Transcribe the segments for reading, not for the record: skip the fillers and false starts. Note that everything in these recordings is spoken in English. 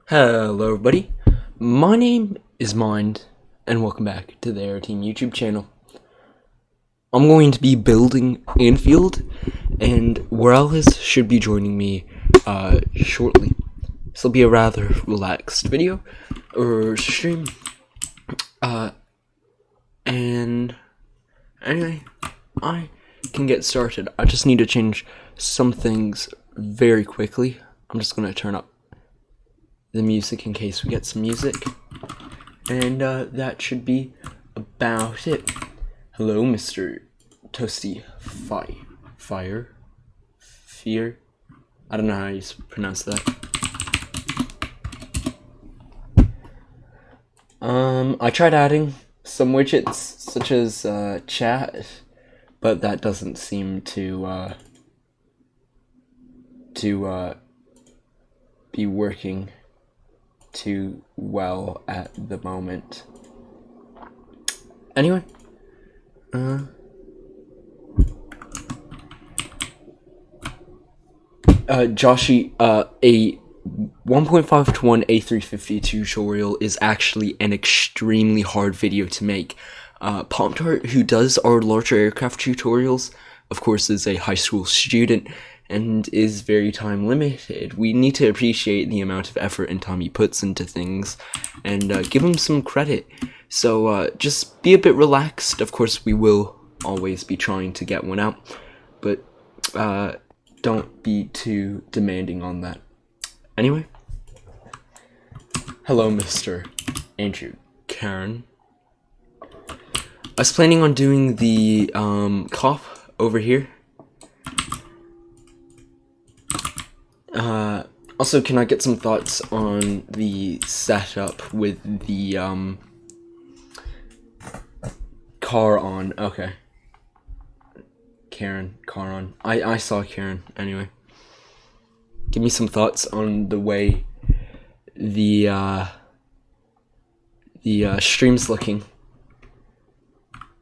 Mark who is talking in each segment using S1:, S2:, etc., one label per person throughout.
S1: Hello everybody, my name is Mind, and welcome back to the Aeroteam YouTube channel. I'm going to be building Anfield, and Morales should be joining me shortly. This will be a rather relaxed video, or stream, and anyway, I can get started. I just need to change some things very quickly. I'm just going to turn up the music in case we get some music, and that should be about it. Hello, Mr. Toasty Fear. I don't know how you pronounce that. I tried adding some widgets such as chat, but that doesn't seem to be working too well at the moment. Anyway, Joshy, a 1.5 to 1 A350 tutorial is actually an extremely hard video to make. Pop-Tart, who does our larger aircraft tutorials, of course is a high school student and is very time limited. We need to appreciate the amount of effort and time he puts into things and give him some credit. So just be a bit relaxed. Of course we will always be trying to get one out, but don't be too demanding on that. Anyway, hello Mr. Andrew Karen. I was planning on doing the cop over here. Also, can I get some thoughts on the setup with the car on? Okay. Karen, car on. I saw Karen anyway. Give me some thoughts on the way the stream's looking.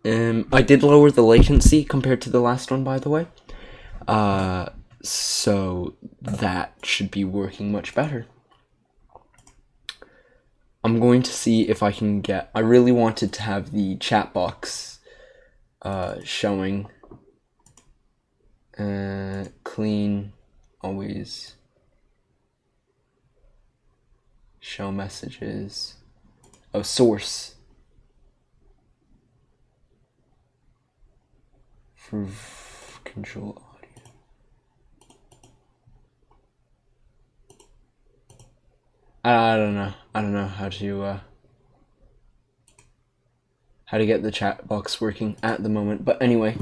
S1: I did lower the latency compared to the last one, by the way. So that should be working much better. I'm going to see if I can get... I really wanted to have the chat box showing. Clean, always show messages. Oh, source. For control audio. I don't know how to get the chat box working at the moment, but anyway.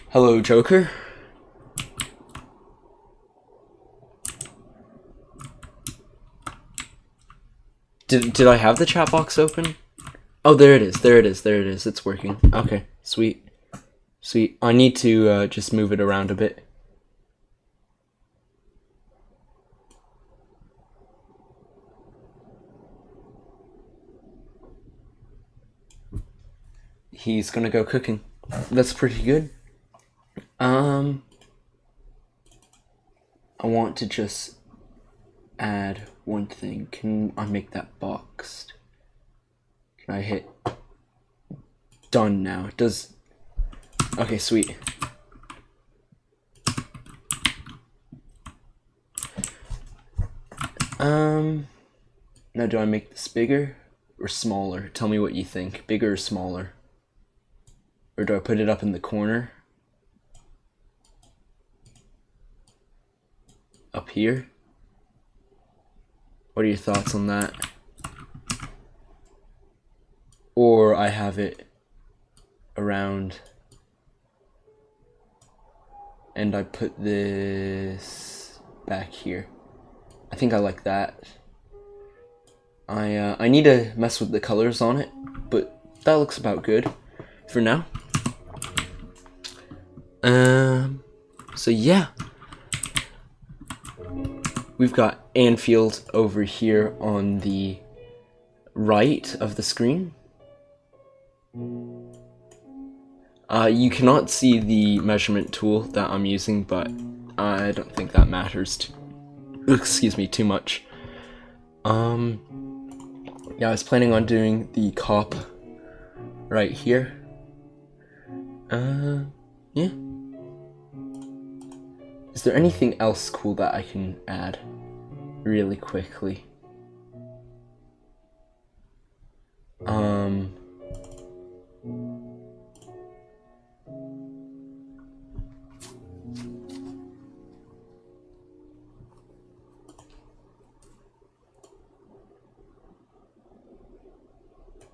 S1: Hello, Joker. Did I have the chat box open? Oh, there it is. It's working. Okay, sweet. I need to just move it around a bit. He's gonna go cooking. That's pretty good. I want to just add one thing. Can I make that boxed? Can I hit done now? It does. Okay, sweet. Now do I make this bigger or smaller? Tell me what you think. Bigger or smaller? Or do I put it up in the corner? Up here? What are your thoughts on that? Or I have it around and I put this back here. I think I like that. I need to mess with the colors on it, but that looks about good for now. So yeah, we've got Anfield over here on the right of the screen. You cannot see the measurement tool that I'm using, but I don't think that matters excuse me, too much. Yeah, I was planning on doing the cop right here. Yeah. Is there anything else cool that I can add really quickly?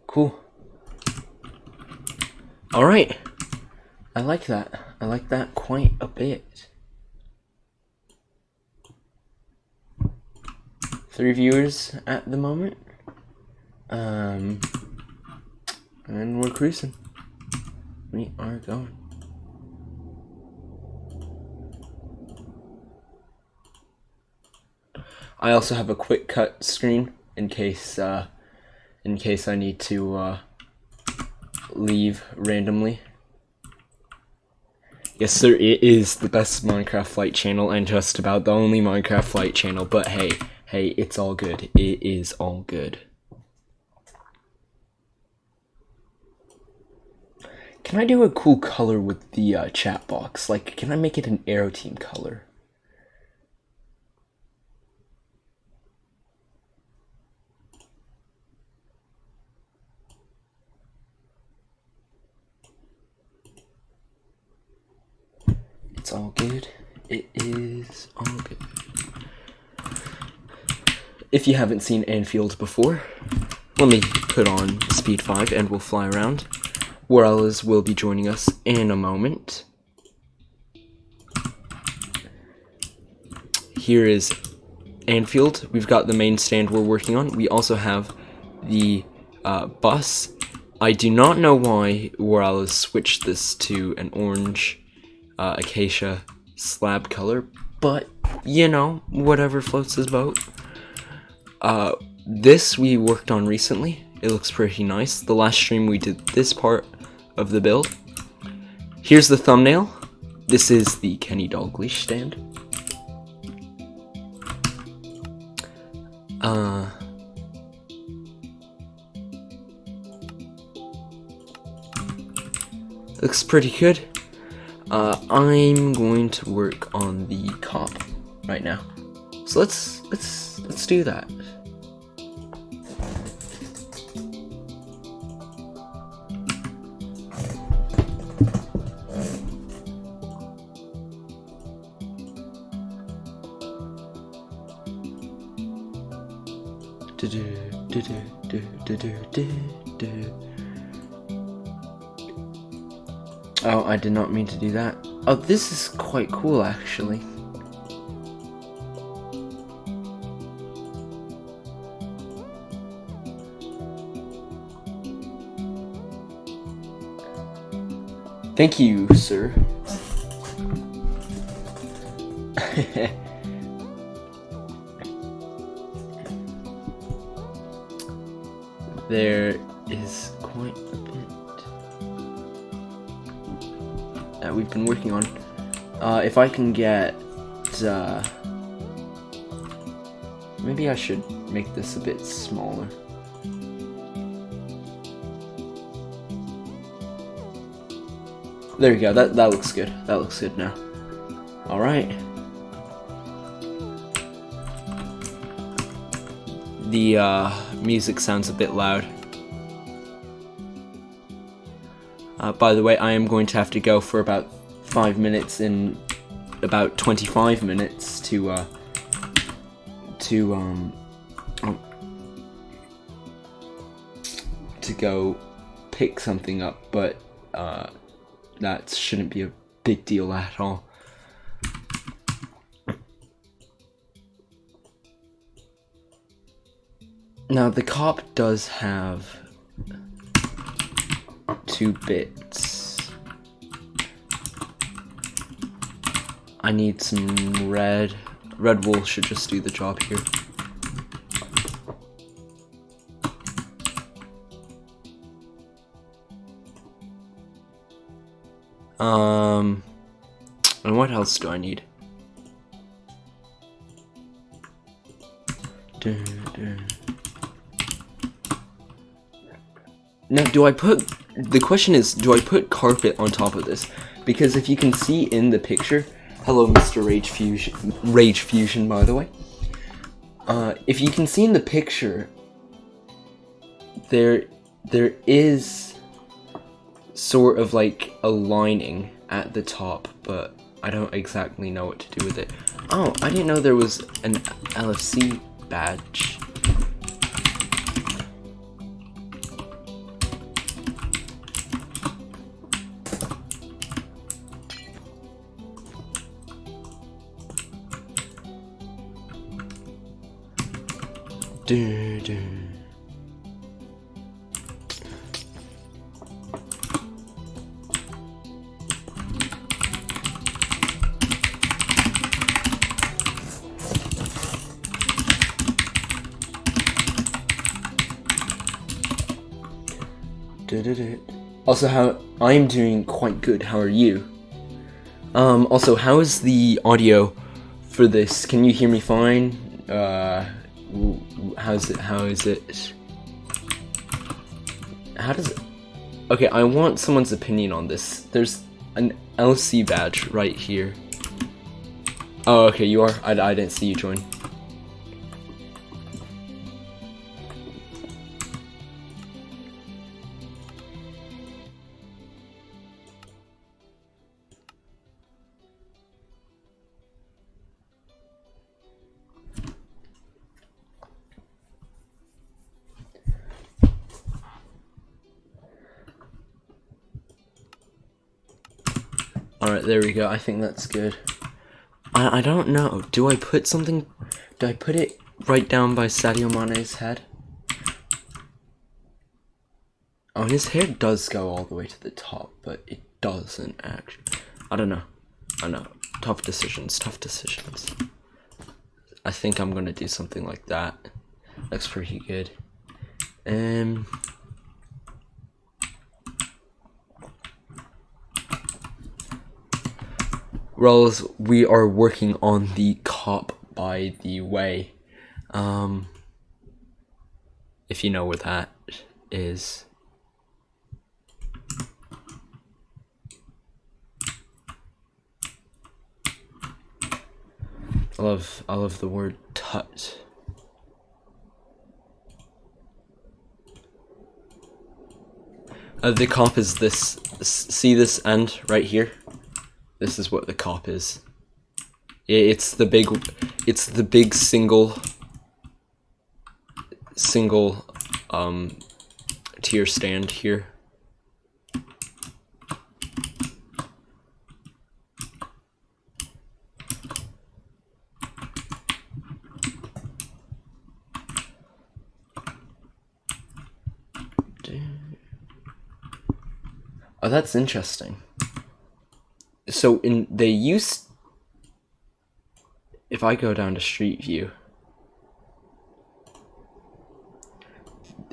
S1: Cool. Alright. I like that. I like that quite a bit. 3 viewers at the moment. And we're cruising. We are going. I also have a quick cut screen in case I need to leave randomly. Yes, sir, it is the best Minecraft flight channel and just about the only Minecraft flight channel, but hey, it's all good. It is all good. Can I do a cool color with the chat box? Like, can I make it an Aeroteam color? It's all good. It is all good. If you haven't seen Anfield before, let me put on speed 5 and we'll fly around. Warales will be joining us in a moment. Here is Anfield. We've got the main stand we're working on. We also have the bus. I do not know why Warales switched this to an orange acacia slab color, but you know, whatever floats his boat. This we worked on recently. It looks pretty nice. The last stream we did this part of the build. Here's the thumbnail. This is the Kenny Dalglish stand. Looks pretty good. I'm going to work on the cop right now. So let's do that. Oh, I did not mean to do that. Oh, this is quite cool, actually. Thank you, sir. There is quite a bit that we've been working on. If I can get... maybe I should make this a bit smaller. There you go, that looks good. That looks good now. Alright. The music sounds a bit loud. By the way, I am going to have to go for about 5 minutes in about 25 minutes to go pick something up, but that shouldn't be a big deal at all. Now, the cop does have 2 bits. I need some red. Red wool should just do the job here. And what else do I need? Now, the question is, do I put carpet on top of this? Because if you can see in the picture, hello Mr. Rage Fusion, by the way. If you can see in the picture, there is sort of like a lining at the top, but I don't exactly know what to do with it. Oh, I didn't know there was an LFC badge. Also, I'm doing quite good. How are you? Also, how is the audio for this? Can you hear me fine? How is it? How does it? Okay, I want someone's opinion on this. There's an LC badge right here. Oh, okay, you are? I didn't see you join. Alright, there we go. I think that's good. I don't know. Do I put it right down by Sadio Mane's head? Oh, his hair does go all the way to the top, but it doesn't actually. I don't know. I know. Tough decisions. I think I'm gonna do something like that. Looks pretty good. Well, we are working on the cop, by the way. If you know where that is. I love the word tut. The cop is this. See this end right here? This is what the cop is. It's the big single tier stand here. Oh, that's interesting. So if I go down to Street View,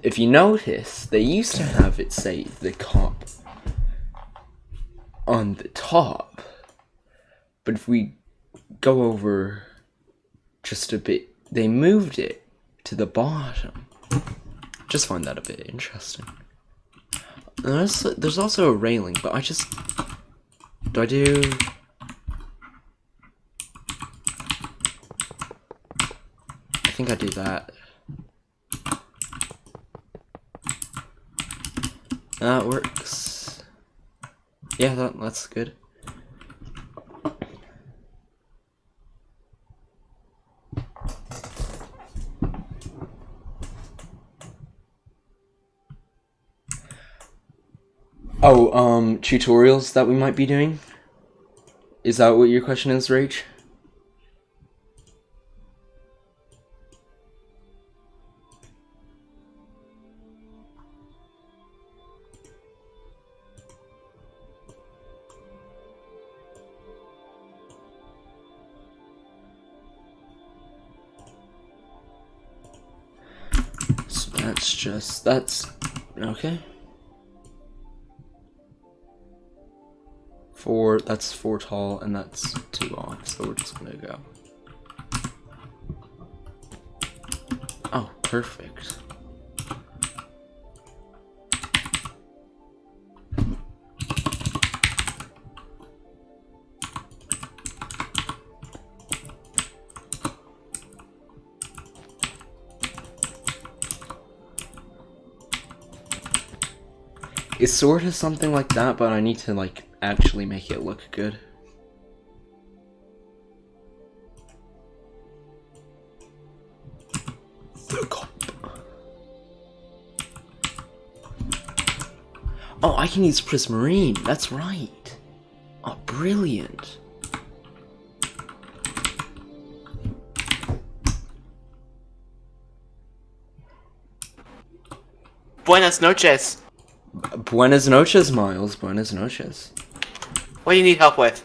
S1: if you notice, they used to have it say the cop on the top, but if we go over just a bit, they moved it to the bottom. Just find that a bit interesting. And there's also a railing, but do I do? I think I do that. That works. Yeah, that's good. Oh, tutorials that we might be doing? Is that what your question is, Rage? So that's okay. That's 4 tall and that's 2 off, so we're just gonna go. Oh, perfect. It's sort of something like that, but I need to, like, actually make it look good. The cop. Oh, I can use Prismarine. That's right. Oh, brilliant.
S2: Buenas noches.
S1: Buenas noches, Miles. Buenas noches.
S2: What do you need help with?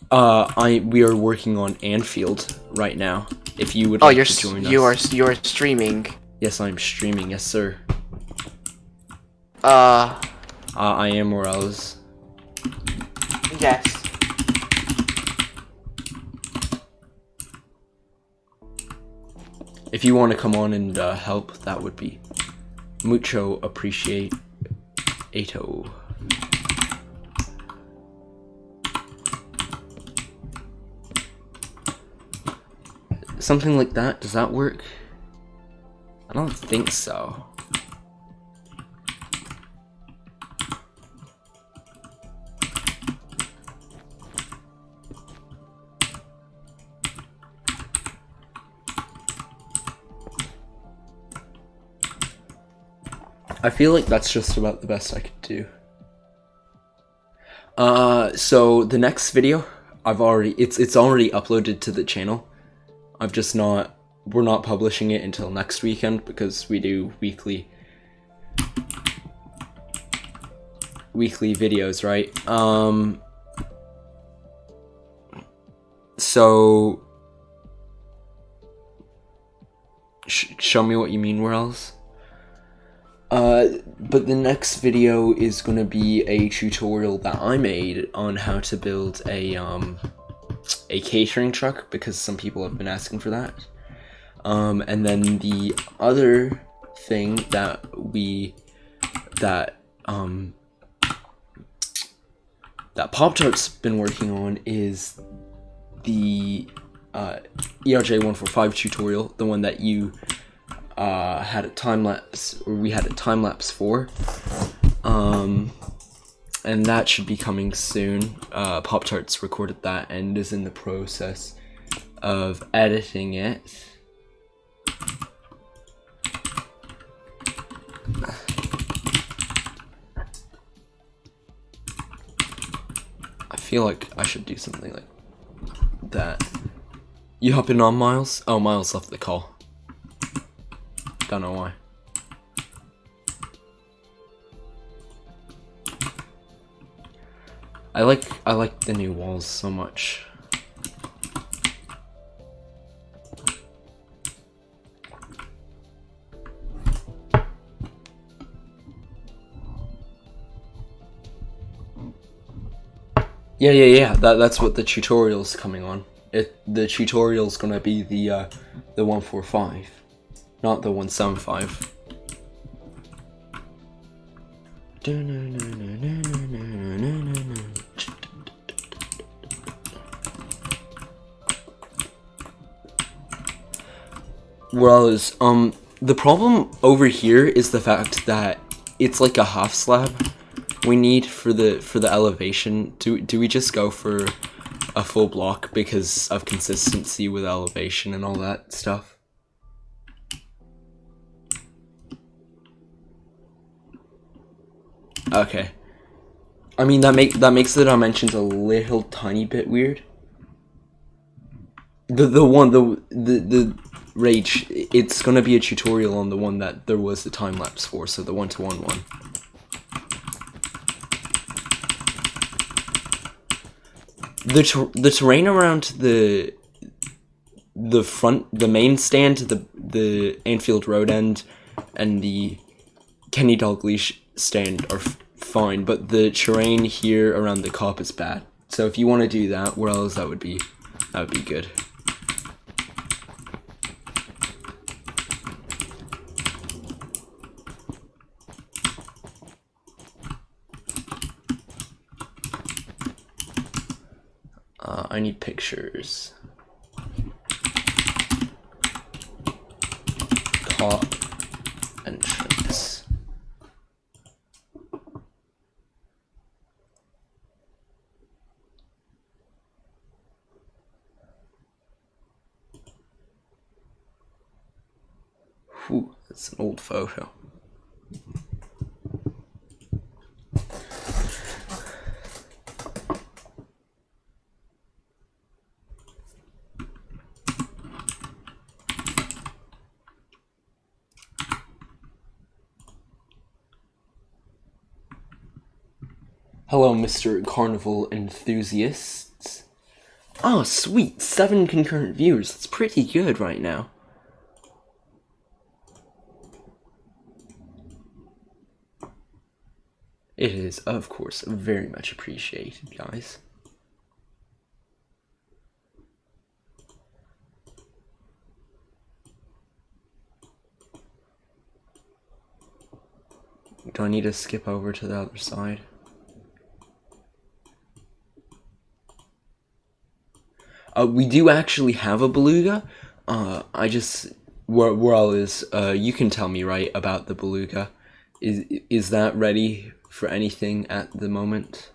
S1: We are working on Anfield right now. If you would like to join us.
S2: You're streaming.
S1: Yes, I'm streaming. Yes, sir.
S2: I
S1: am Morales.
S2: Yes.
S1: If you want to come on and help, that would be mucho appreciate. Ato. Something like that. Does that work? I don't think so. I feel like that's just about the best I could do. So the next video, it's already uploaded to the channel. We're not publishing it until next weekend because we do weekly videos, right? So show me what you mean, where else? But the next video is gonna be a tutorial that I made on how to build a catering truck, because some people have been asking for that. And then the other thing that Pop-Tart's been working on is the ERJ145 tutorial, the one that you had a time lapse, or we had a time lapse for, and that should be coming soon. Pop-Tart's recorded that and is in the process of editing it. I feel like I should do something like that. You hopping on, Miles? Oh, Miles left the call. Don't know why. I like the new walls so much. Yeah. That's what the tutorial's coming on. The tutorial's gonna be the 145, not the 175. Whereas, the problem over here is the fact that it's like a half slab we need for the elevation. Do we just go for a full block because of consistency with elevation and all that stuff? Okay. I mean, that makes the dimensions a little tiny bit weird. The Rage, it's gonna be a tutorial on the one that there was the time lapse for, so the 1:1 one. The terrain around the main stand, the Anfield Road end, and the Kenny Dalglish stand are fine, but the terrain here around the cop is bad. So if you want to do that, where else that would be good. I need pictures. Cop entrance. Whew, that's an old photo. Hello, Mr. Carnival enthusiasts. Oh, sweet, 7 concurrent viewers. That's pretty good right now. It is, of course, very much appreciated, guys. Do I need to skip over to the other side? We do actually have a beluga. I just Whirl is you can tell me, right, about the beluga. Is that ready for anything at the moment,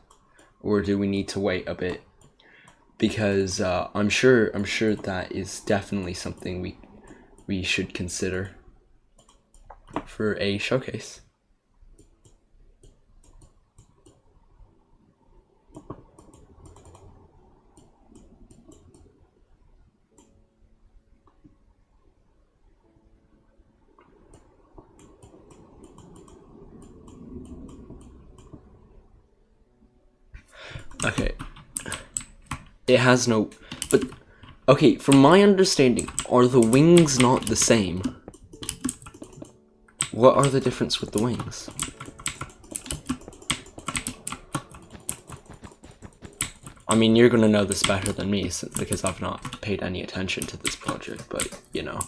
S1: or do we need to wait a bit? Because I'm sure that is definitely something we should consider for a showcase. Okay. It has no... But, okay, from my understanding, are the wings not the same? What are the difference with the wings? I mean, you're gonna know this better than me, because I've not paid any attention to this project, but, you know.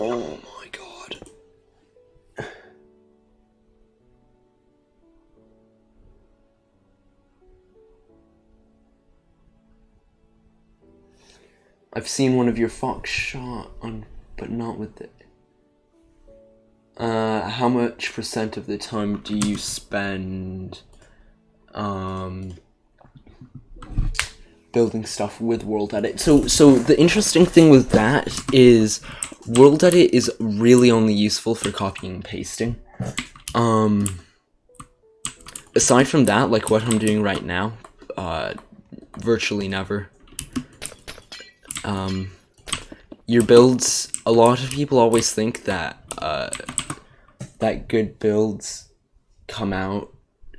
S1: Oh my god. I've seen one of your fox shot on, but not with it. How much % of the time do you spend building stuff with World Edit? So the interesting thing with that is World Edit is really only useful for copying and pasting. Aside from that, like what I'm doing right now, virtually never. Your builds, a lot of people always think that that good builds come out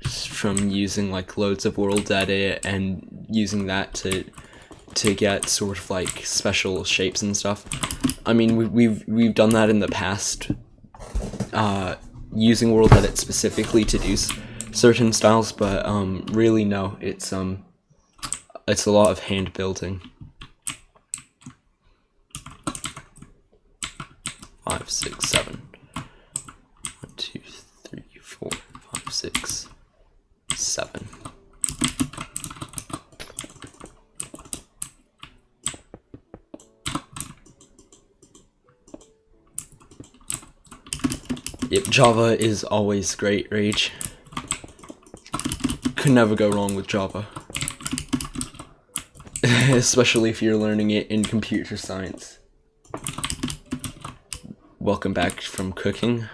S1: from using like loads of World Edit and using that to get sort of like special shapes and stuff. I mean, we've done that in the past, using World Edit specifically to do certain styles, but really no, it's a lot of hand building. 5, 6, 7. 1, 2, 3, 4, 5, 6, 7. Yep, Java is always great, Rage. Could never go wrong with Java. Especially if you're learning it in computer science. Welcome back from cooking.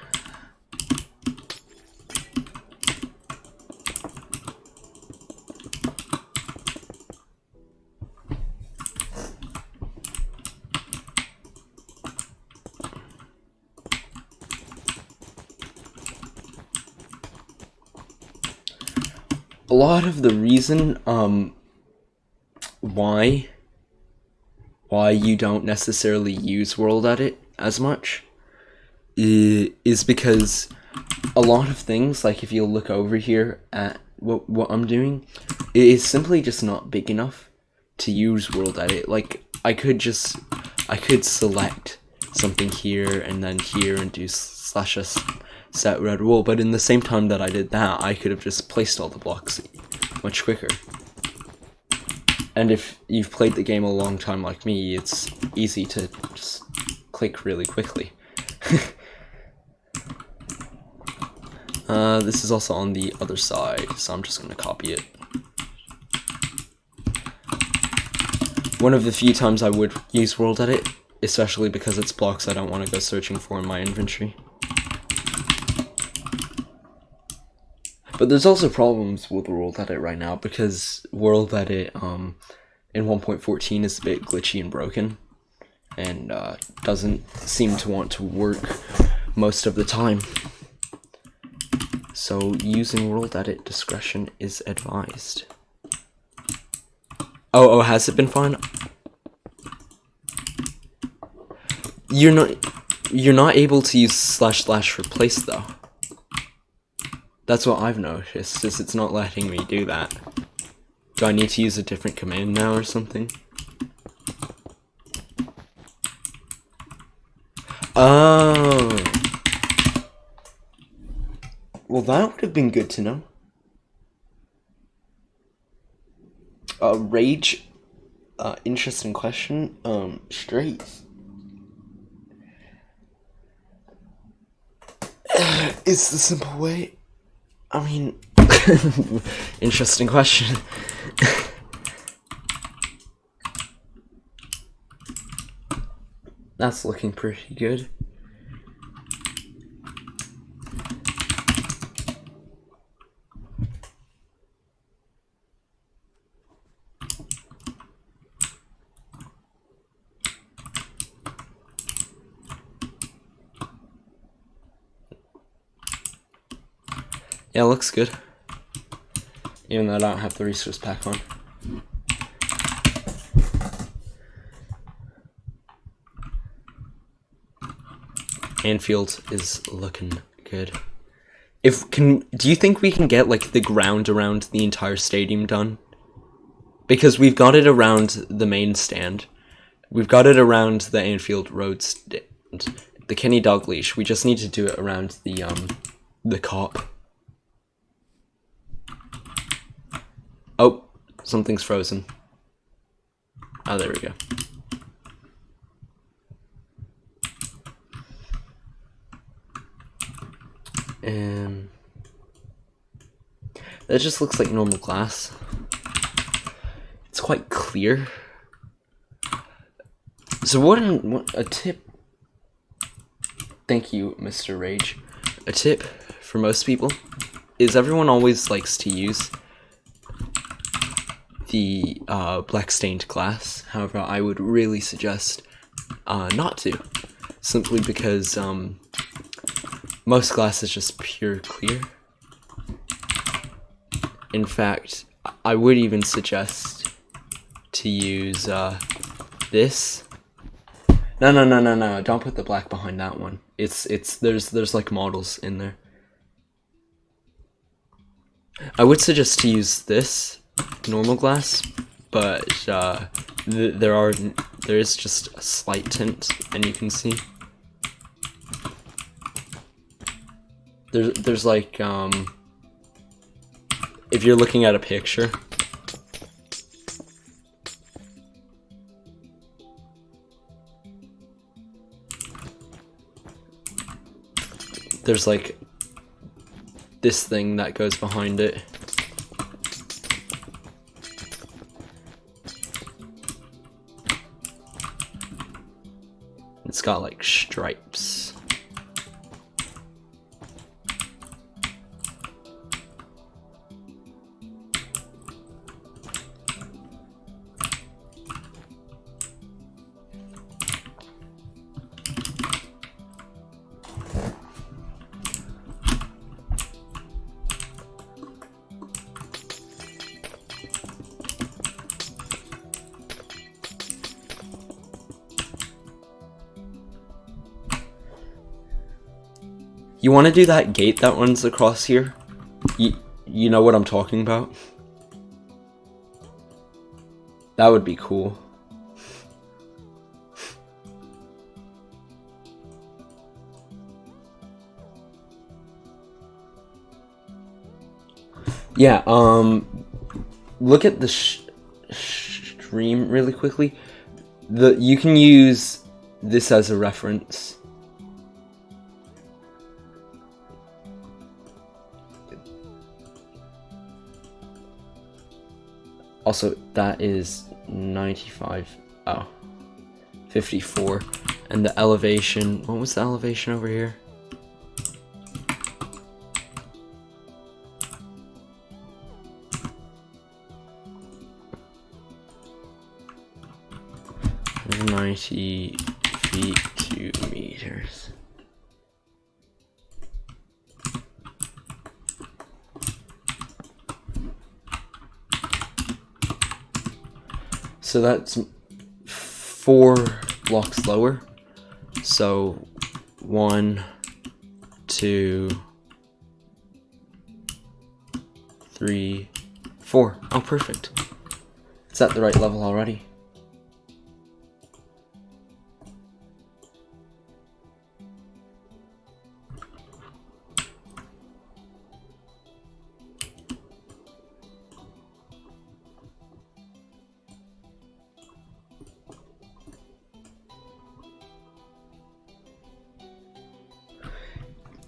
S1: A lot of the reason why you don't necessarily use World Edit as much is because a lot of things, like if you look over here at what I'm doing is simply just not big enough to use world edit. Like I could select something here and then here and do /s set red wool, but in the same time that I did that, I could have just placed all the blocks much quicker. And if you've played the game a long time like me, it's easy to just click really quickly. This is also on the other side, so I'm just going to copy it. One of the few times I would use world edit, especially because it's blocks I don't want to go searching for in my inventory. But there's also problems with world edit right now, because world edit in 1.14 is a bit glitchy and broken, and doesn't seem to want to work most of the time. So using world edit discretion is advised. Oh, has it been fine? You're not able to use / replace though. That's what I've noticed, is it's not letting me do that. Do I need to use a different command now or something? Oh. Well, that would have been good to know. Rage, interesting question. Straight. It's the simple way. I mean, interesting question. That's looking pretty good. Yeah, it looks good. Even though I don't have the resource pack on. Anfield is looking good. Do you think we can get like the ground around the entire stadium done? Because we've got it around the main stand. We've got it around the Anfield Road stand. The Kenny Dalglish. We just need to do it around the cop. Oh, something's frozen. Oh, there we go. That just looks like normal glass. It's quite clear. So what a tip. Thank you, Mr. Rage. A tip for most people is everyone always likes to use the black stained glass. However, I would really suggest not to, simply because most glass is just pure clear. In fact, I would even suggest to use this. No, don't put the black behind that one. There's like models in there. I would suggest to use this normal glass, but there is just a slight tint, and you can see there's like if you're looking at a picture, there's like this thing that goes behind it. It's got like stripes. You want to do that gate that runs across here? You know what I'm talking about? That would be cool. Yeah, look at the stream really quickly. You can use this as a reference. Also, that is 95, 54. And the elevation, what was the elevation over here? $90 feet, 2 meters. So that's 4 blocks lower. So 1, 2, 3, 4. Oh, perfect. It's at the right level already.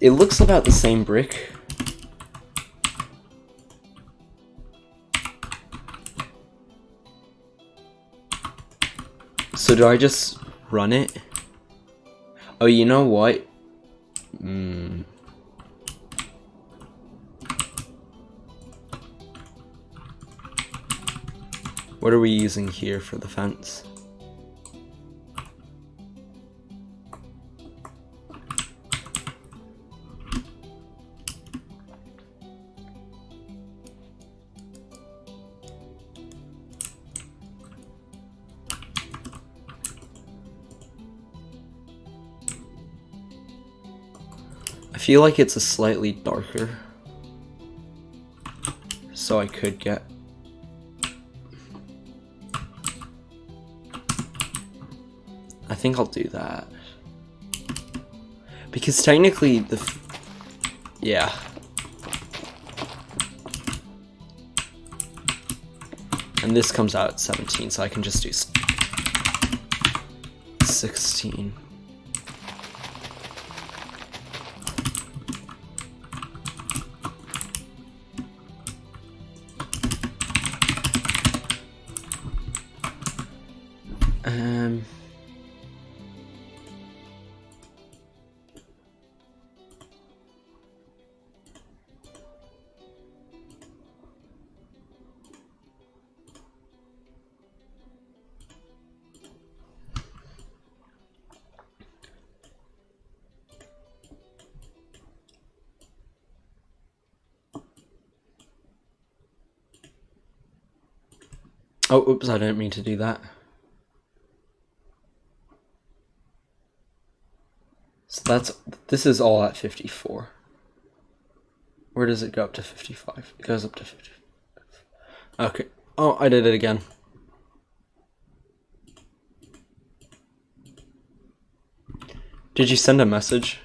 S1: It looks about the same brick. So do I just run it? Oh, you know what? What are we using here for the fence? I feel like it's a slightly darker, so I could get. I think I'll do that. Because technically yeah. And this comes out at 17, so I can just do 16. Oh, oops, I didn't mean to do that. So this is all at 54. Where does it go up to 55? It goes up to 55. Okay. Oh, I did it again. Did you send a message?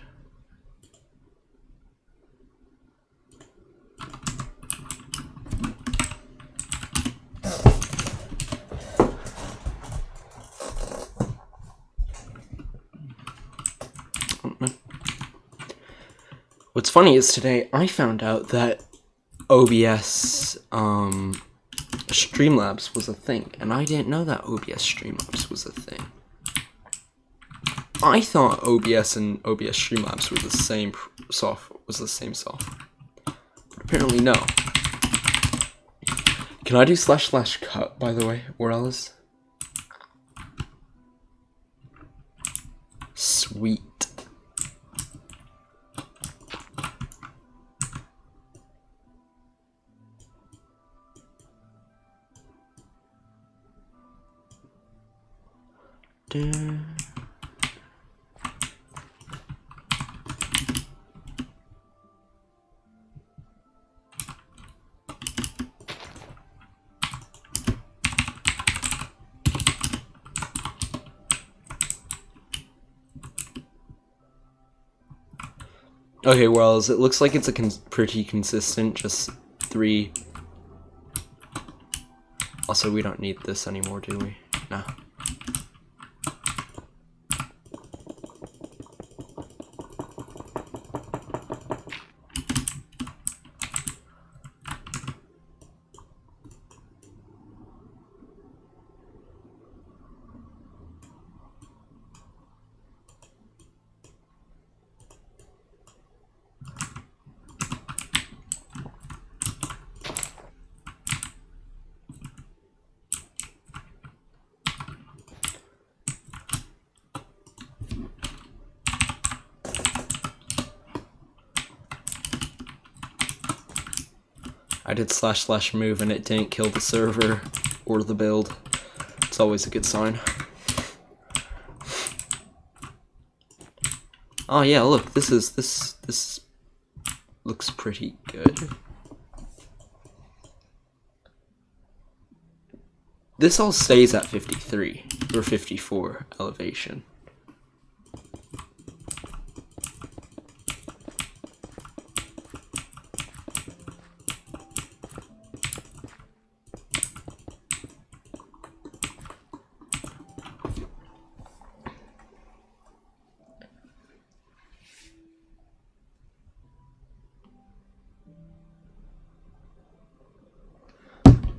S1: What's funny is today I found out that OBS Streamlabs was a thing, and I didn't know that OBS Streamlabs was a thing. I thought OBS and OBS Streamlabs were the same software. But apparently no. Can I do / cut, by the way, Morales? Sweet. Okay, well, it looks like it's a pretty consistent, just 3. Also, we don't need this anymore, do we? No. I did / move and it didn't kill the server or the build. It's always a good sign. Oh yeah, look, this looks pretty good. This all stays at 53 or 54 elevation.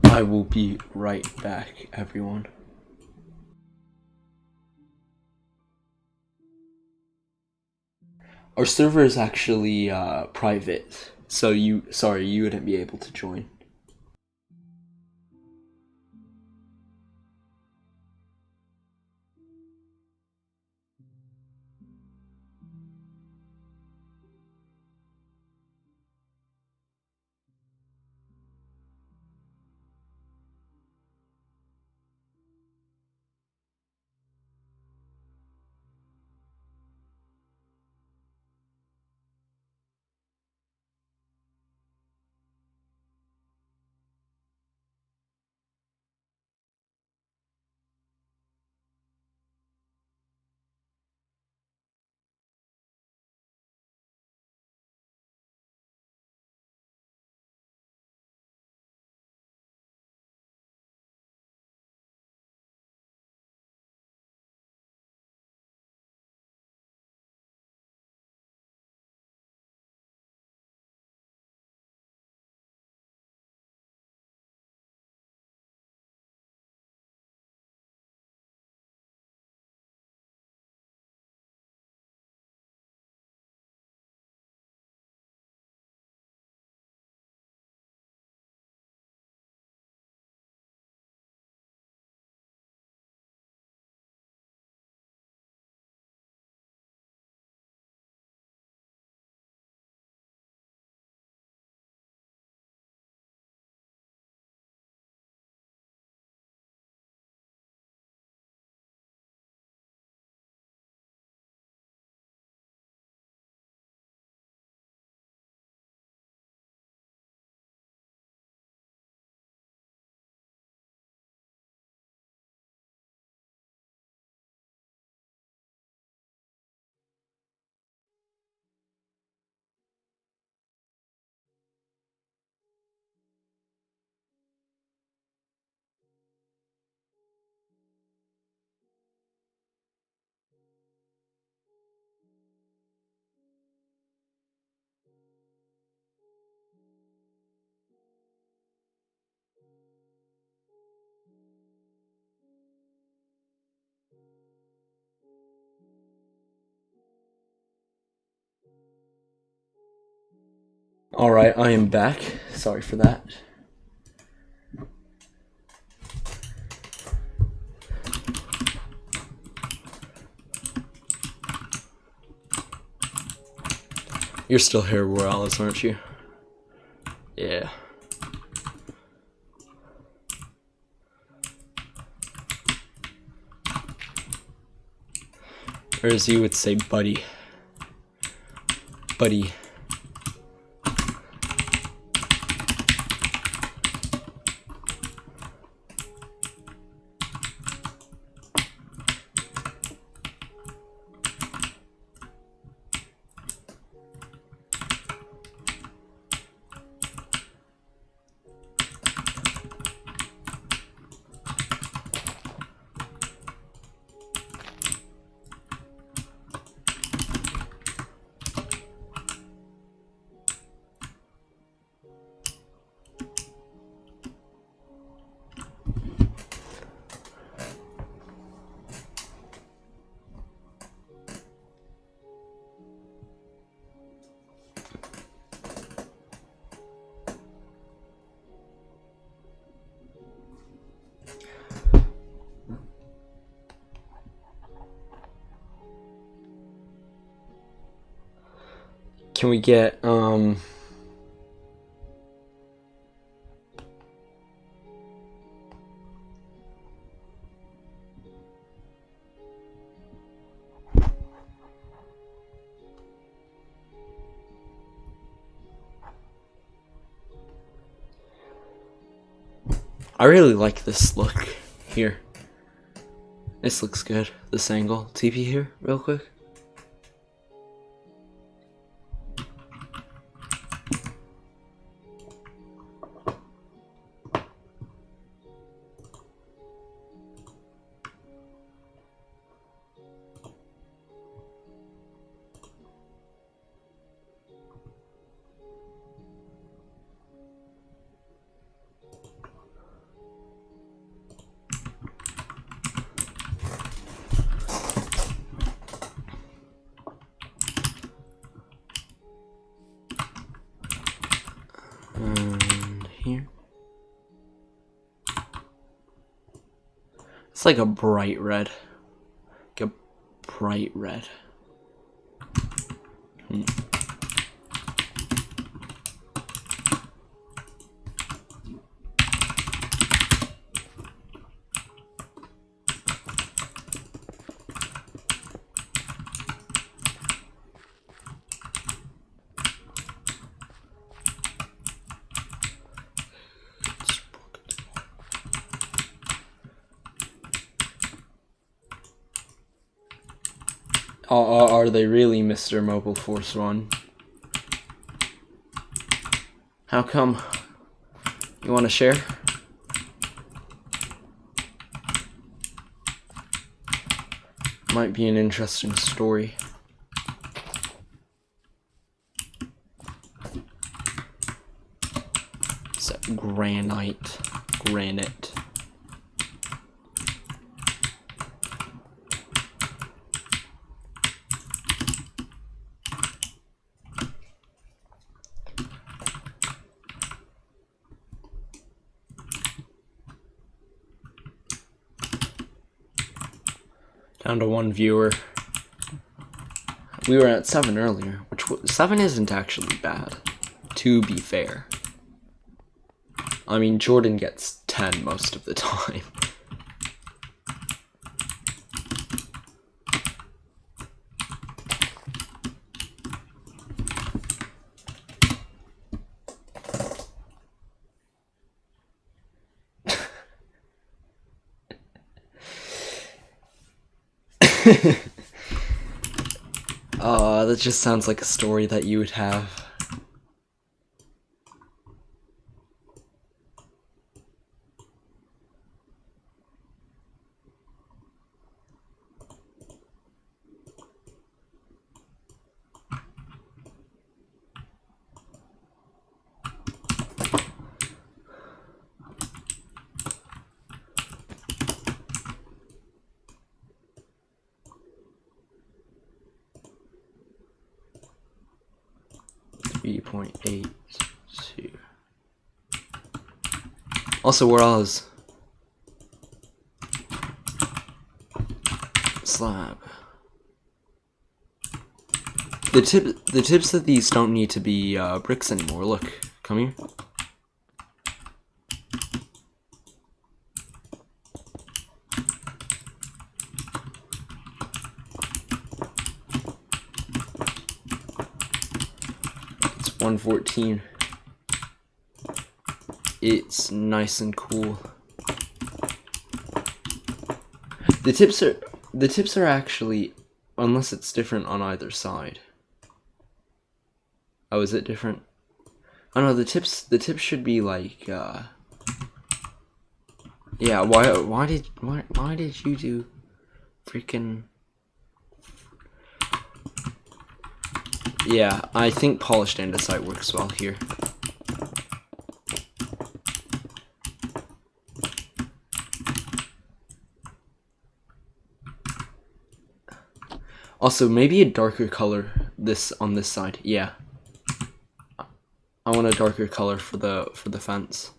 S1: I will be right back, everyone. Our server is actually private, so you wouldn't be able to join. Alright, I am back. Sorry for that. You're still here, Morales, aren't you? Yeah. Or as you would say, buddy. Buddy. Can we get I really like this look here. This looks good. This angle. TP here, real quick. And here. It's like a bright red. Like a bright red. Are they really Mr. Mobile Force 1? How come? You want to share? Might be an interesting story. It's granite. Down to 1 viewer. We were at 7 earlier, which 7 isn't actually bad, to be fair. I mean, Jordan gets 10 most of the time. That just sounds like a story that you would have. .82. Also, we're all slab. The tips of these don't need to be bricks anymore. Look, come here. It's 114. It's nice and cool. The tips are actually, unless it's different on either side. Oh, is it different? Oh no, the tips should be like yeah, why did you do freaking. Yeah, I think polished andesite works well here. Also, maybe a darker color on this side. Yeah. I want a darker color for the fence.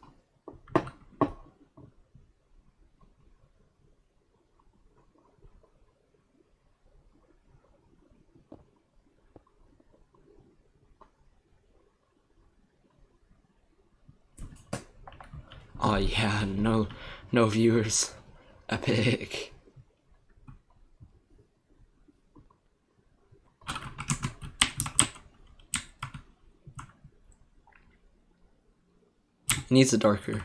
S1: Oh yeah, no viewers. Epic. Needs a darker.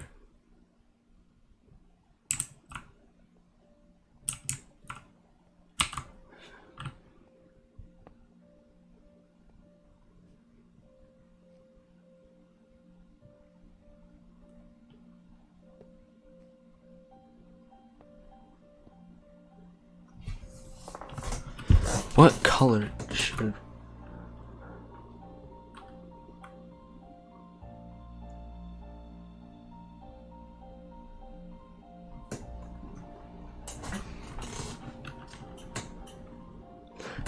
S1: What color should...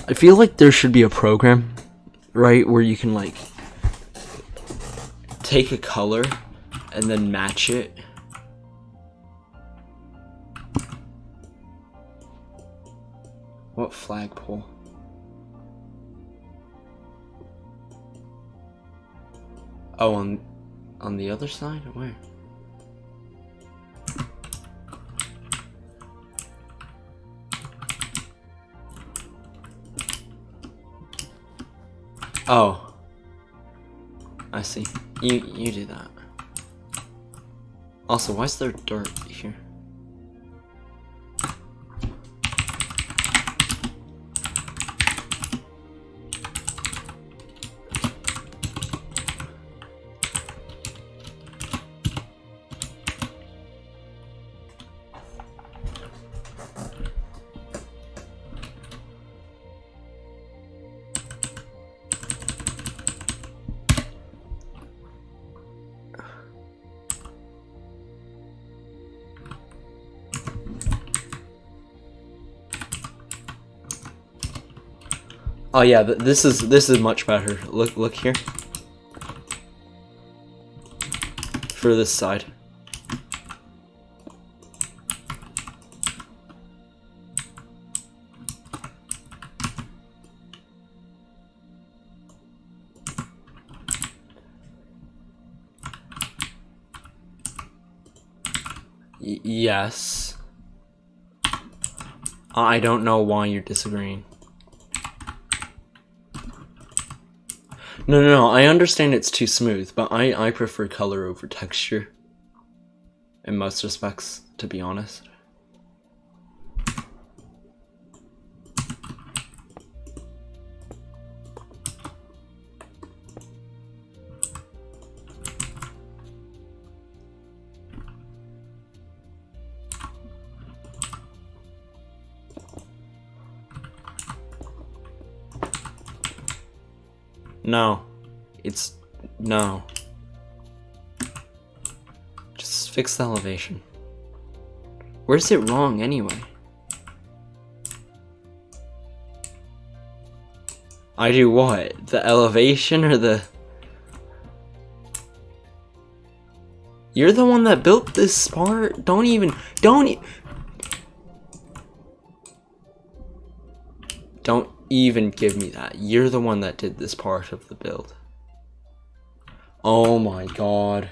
S1: I feel like there should be a program, right, where you can like take a color and then match it. What flagpole? Oh, on the other side? Where? Oh, I see. You do that. Also, why is there dirt here? Oh yeah, this is much better. Look here. For this side. Yes. I don't know why you're disagreeing. No, I understand it's too smooth, but I prefer color over texture. In most respects, to be honest. No. No. Just fix the elevation. Where's it wrong anyway? I do what? The elevation or the... You're the one that built this part? Don't even give me that. You're the one that did this part of the build. Oh my god.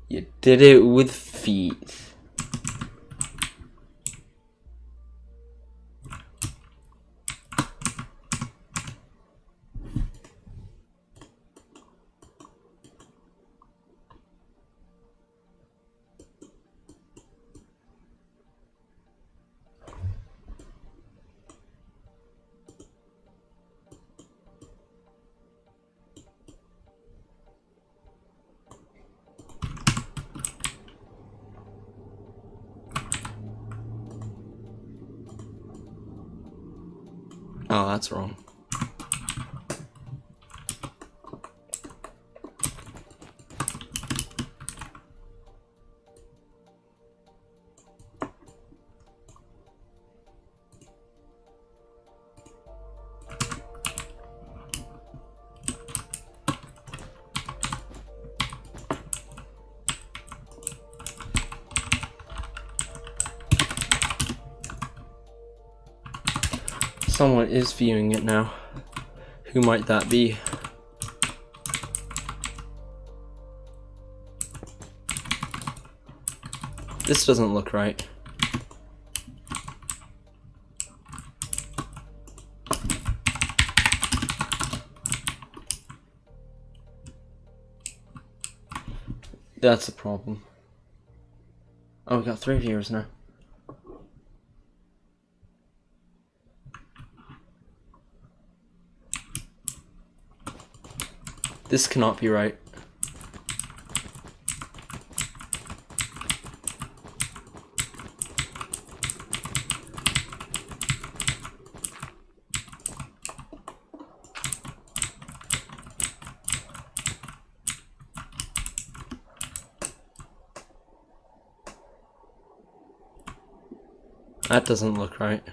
S1: You did it with feet. Oh, that's wrong. Someone is viewing it now. Who might that be? This doesn't look right. That's a problem. Oh, we got 3 viewers now. This cannot be right. That doesn't look right.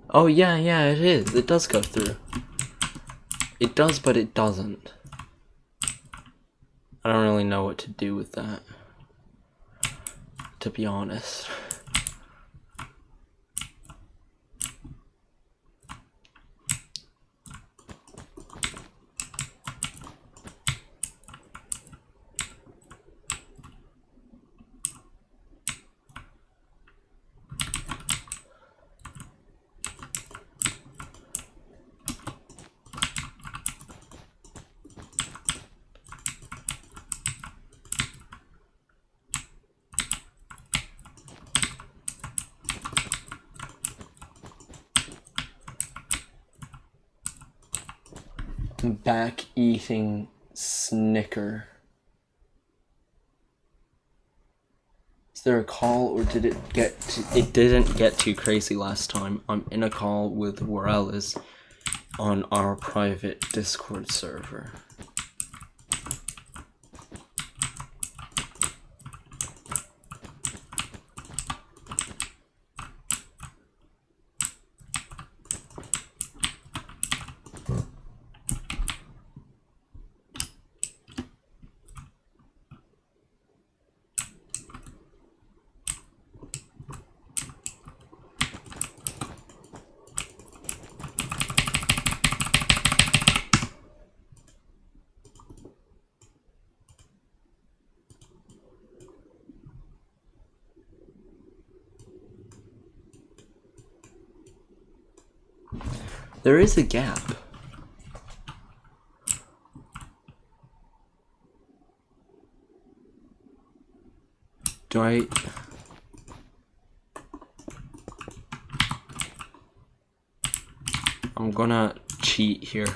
S1: Oh yeah, it is. It does go through. It does, but it doesn't. I don't really know what to do with that, to be honest. Back eating Snicker. Is there a call, or did it get to, it didn't get too crazy last time. I'm in a call with Morales on our private Discord server. There is a gap. Do I... I'm gonna cheat here.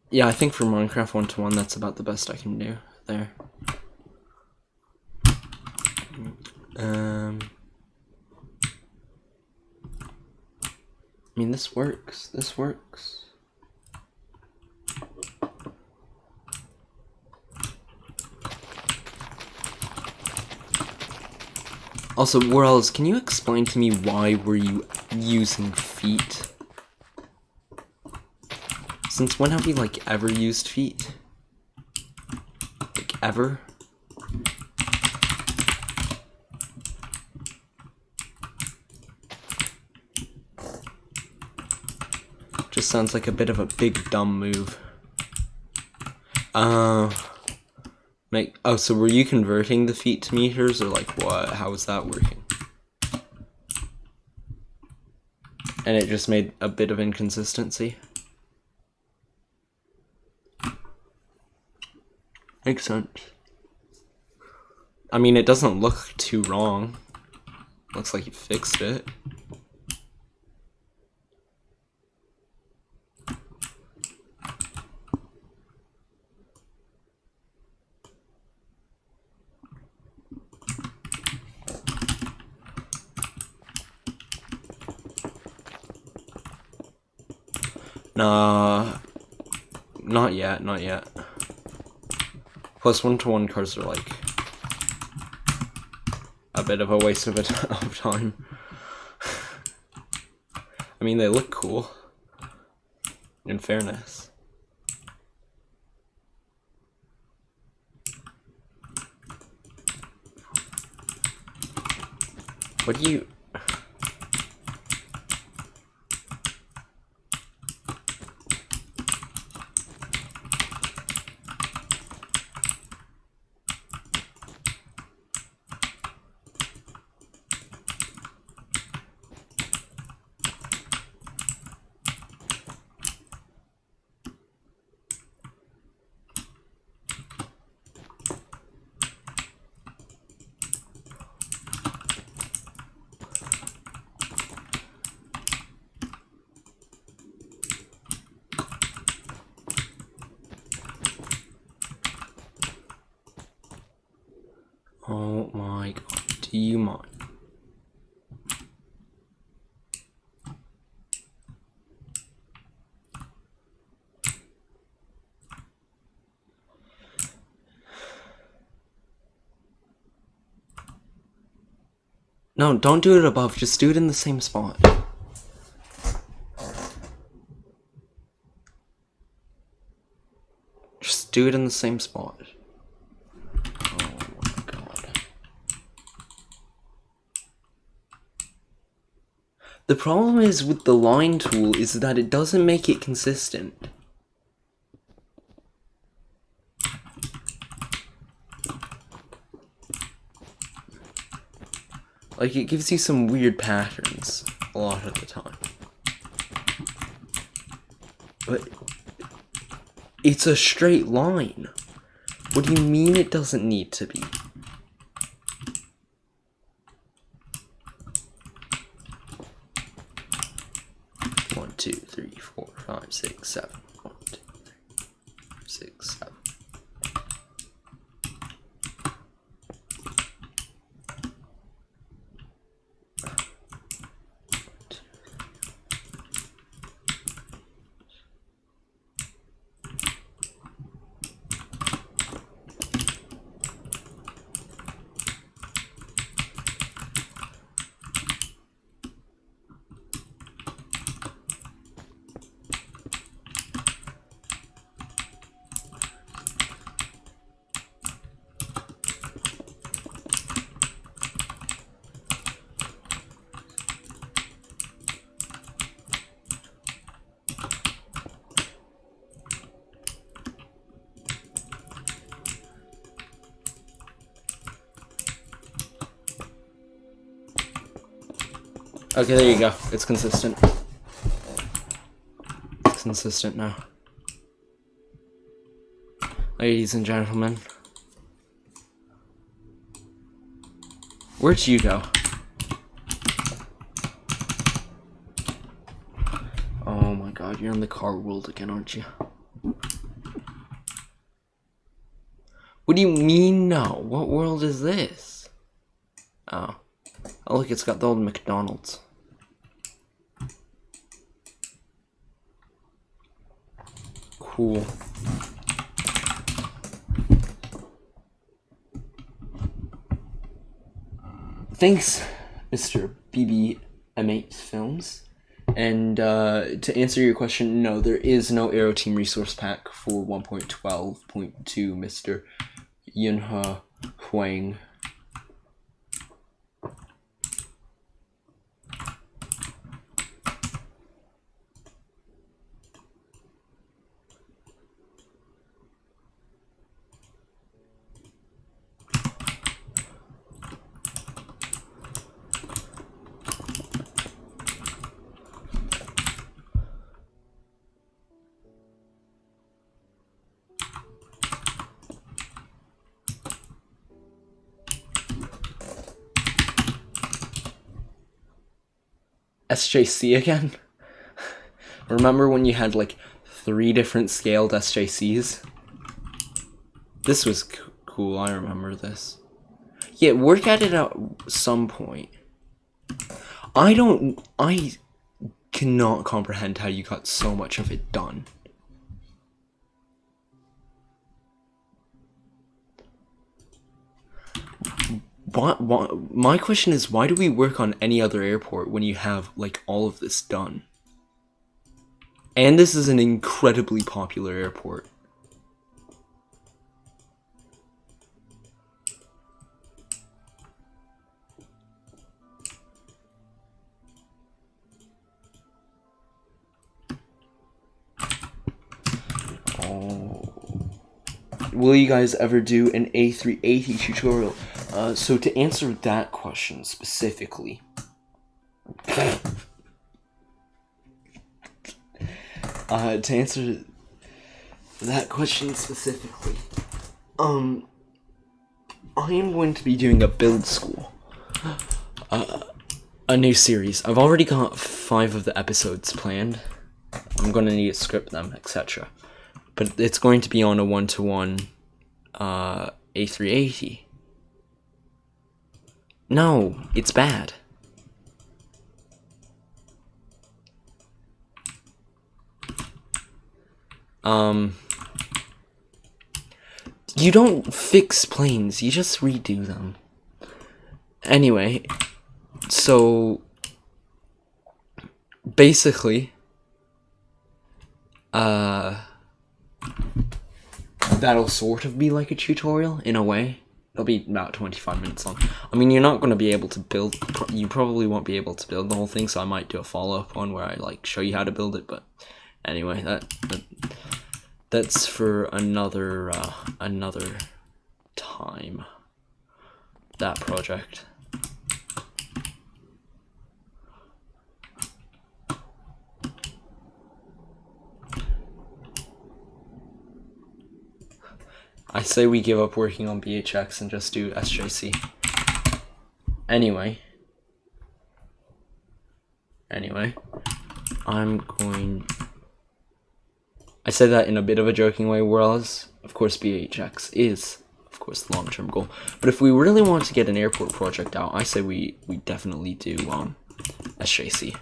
S1: Yeah, I think for Minecraft 1-to-1, that's about the best I can do there. I mean, this works. This works. Also, Worlds, can you explain to me why were you using feet? Since when have we, like, ever used feet? Like, ever? Just sounds like a bit of a big dumb move. Oh, so were you converting the feet to meters, or like what? How was that working? And it just made a bit of inconsistency? Makes sense. I mean, it doesn't look too wrong. Looks like you fixed it. Nah. not yet, not yet. Plus 1-to-1 cards are like a bit of a waste of time. I mean, they look cool, in fairness. What do you... Oh my god, do you mind? No, don't do it above, just do it in the same spot. Just do it in the same spot. The problem is with the line tool is that it doesn't make it consistent. Like, it gives you some weird patterns a lot of the time. But it's a straight line. What do you mean it doesn't need to be? One, two, three, four, five, six, seven. 1, 2, 3, 6, 7. Okay, there you go. It's consistent. It's consistent now. Ladies and gentlemen. Where'd you go? Oh my god, you're in the car world again, aren't you? What do you mean no? What world is this? Oh. Oh look, it's got the old McDonald's. Cool. Thanks, Mr. BBM8 Films. And to answer your question, no, there is no Aeroteam resource pack for 1.12.2, Mr. Yunhe Huang. SJC again? Remember when you had like 3 different scaled SJCs? This was cool, I remember this. Yeah, work at it at some point. I cannot comprehend how you got so much of it done. my question is, why do we work on any other airport when you have, like, all of this done? And this is an incredibly popular airport. Will you guys ever do an A380 tutorial? So to answer that question specifically, I am going to be doing a build school, a new series. I've already got 5 of the episodes planned. I'm gonna need to script them, etc. But it's going to be on a 1-to-1 A380. No, it's bad. You don't fix planes, you just redo them. Anyway, so basically, that'll sort of be like a tutorial in a way. It'll be about 25 minutes long. I mean, you're not going to be able to build, you probably won't be able to build the whole thing, so I might do a follow-up one where I, like, show you how to build it, but anyway, that's for another time, that project. I say we give up working on BHX and just do SJC. Anyway, I say that in a bit of a joking way, whereas, of course, BHX is, of course, the long-term goal. But if we really want to get an airport project out, I say we definitely do SJC.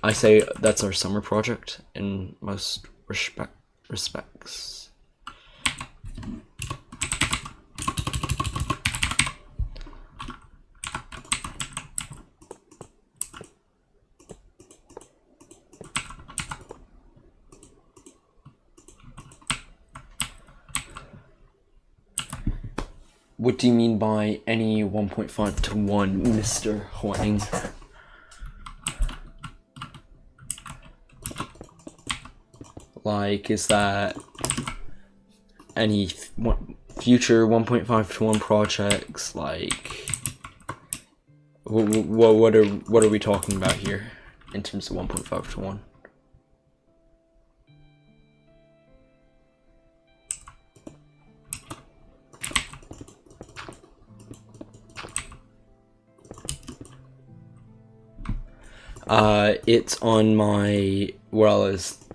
S1: I say that's our summer project in most respects. What do you mean by any 1.5-to-1, Mr. Huang? Like, is that any future 1.5-to-1 projects? Like, what are we talking about here in terms of 1.5-to-1? It's on my,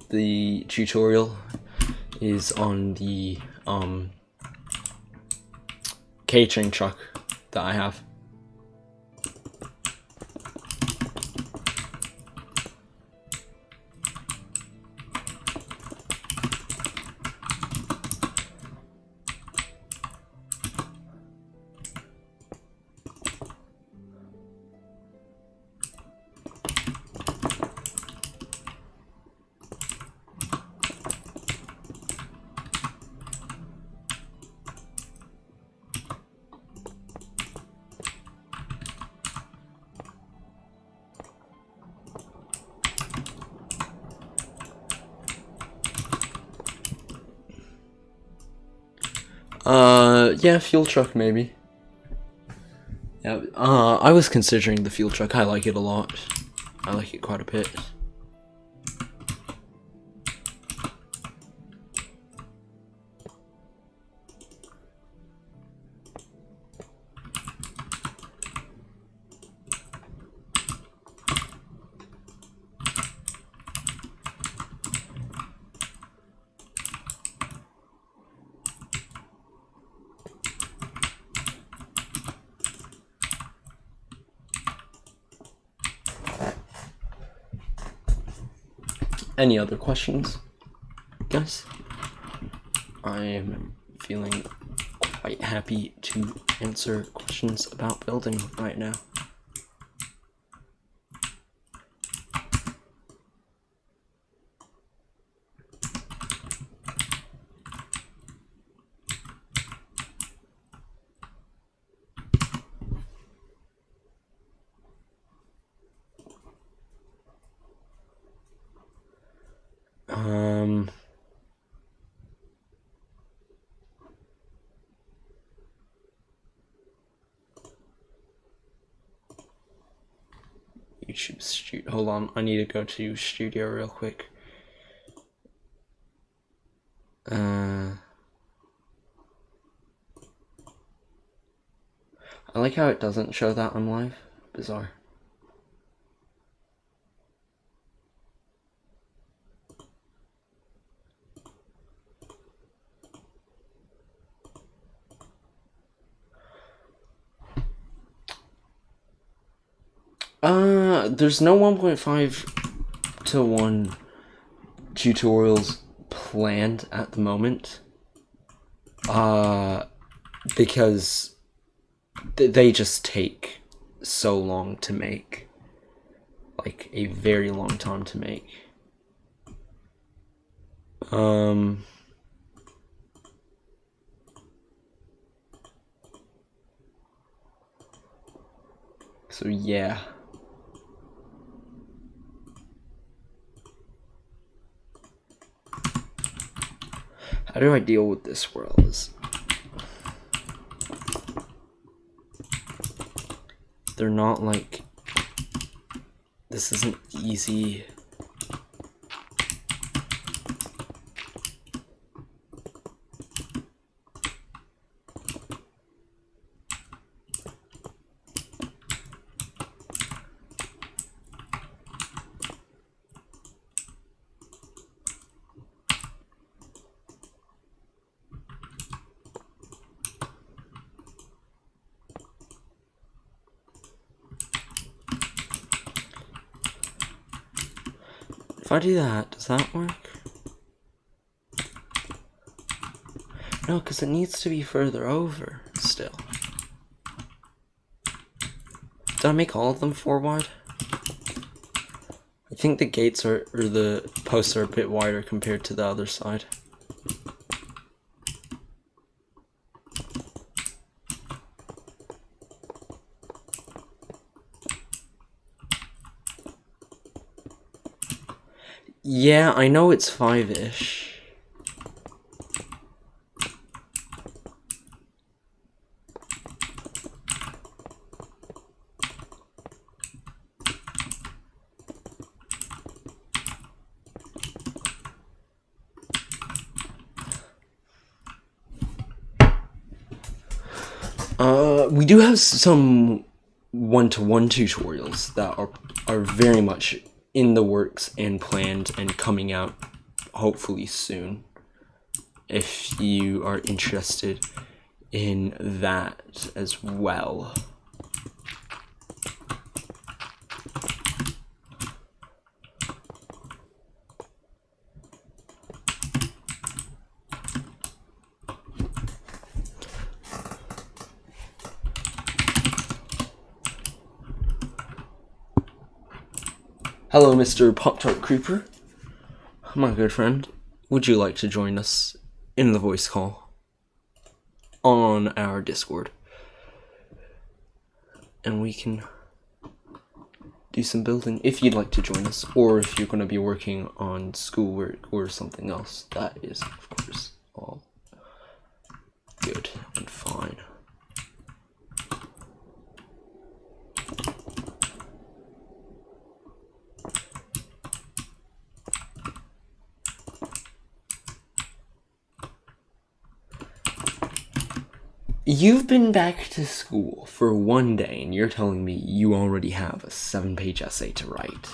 S1: the tutorial is on the catering truck that I have. Yeah, fuel truck maybe. Yeah, I was considering the fuel truck. I like it a lot. I like it quite a bit. Any other questions, guys? I am feeling quite happy to answer questions about building right now. YouTube studio. Hold on, I need to go to studio real quick. I like how it doesn't show that on live. Bizarre. There's no 1.5 to 1 tutorials planned at the moment. Because they just take so long to make. Like, a very long time to make. So yeah. How do I deal with this world? They're not like... This isn't easy. If I do that, does that work? No, because it needs to be further over still. Did I make all of them 4 wide? I think the gates or the posts are a bit wider compared to the other side. Yeah, I know it's 5-ish. We do have some 1-to-1 tutorials that are very much in the works and planned and coming out hopefully soon. If you are interested in that as well. Hello, Mr. Pop-Tart Creeper. My good friend, would you like to join us in the voice call on our Discord? And we can do some building if you'd like to join us, or if you're going to be working on schoolwork or something else. That is, of course, all good and fine. You've been back to school for 1 day and you're telling me you already have a 7-page essay to write.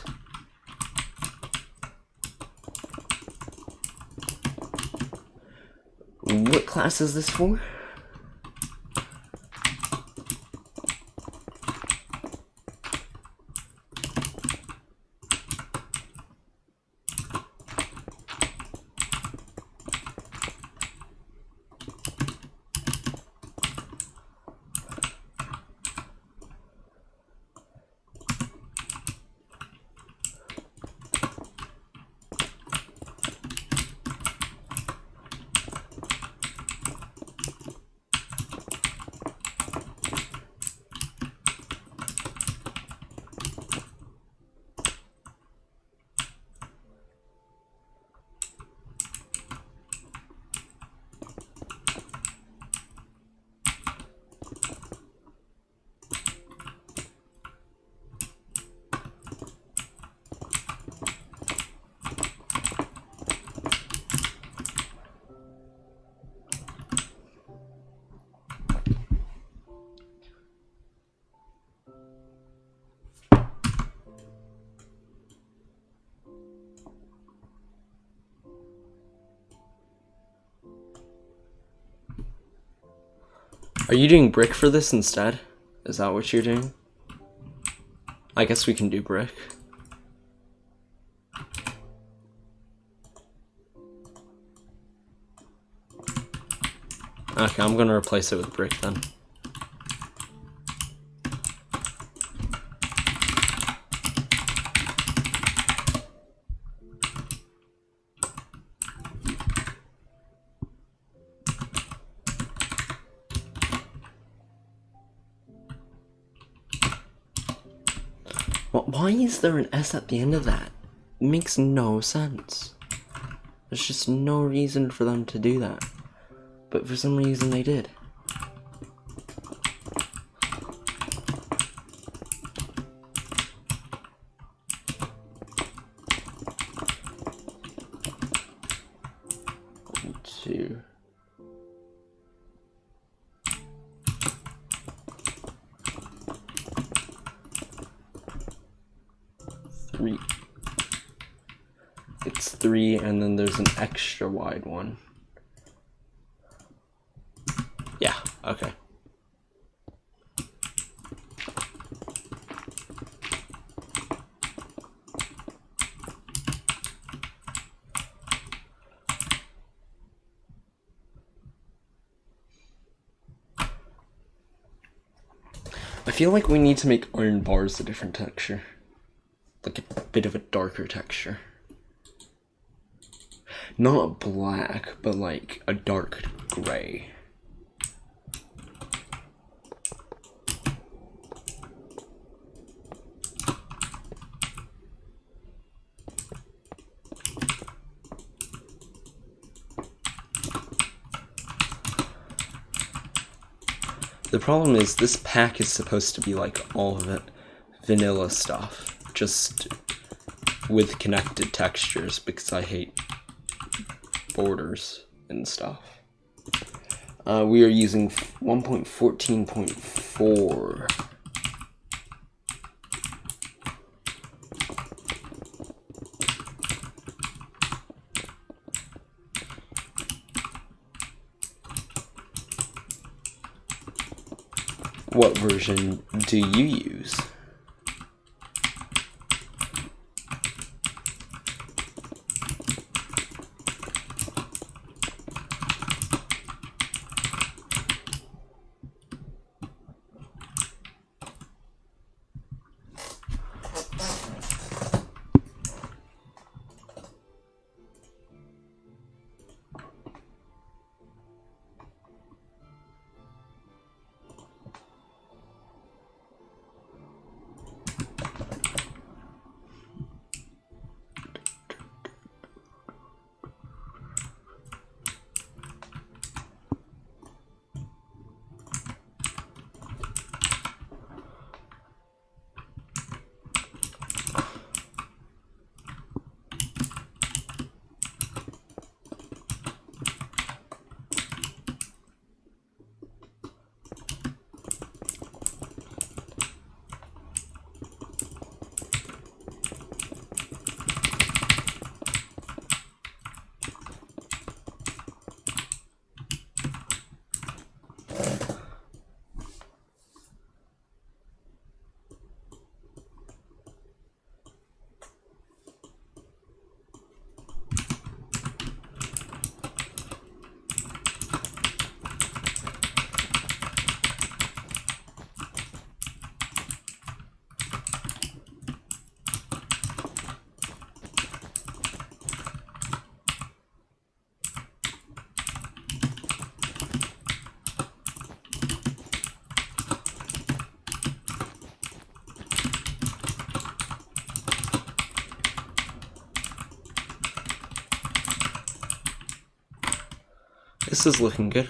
S1: What class is this for? Are you doing brick for this instead? Is that what you're doing? I guess we can do brick. Okay, I'm gonna replace it with brick then. Why is there an S at the end of that? It makes no sense. There's just no reason for them to do that. But for some reason they did. One, two. Three. It's 3, and then there's an extra wide one. Yeah, okay. I feel like we need to make iron bars a different texture. Like a bit of a darker texture. Not black, but like a dark gray. The problem is this pack is supposed to be like all of it vanilla stuff, just with connected textures because I hate borders and stuff. We are using 1.14.4. What version do you use? This is looking good.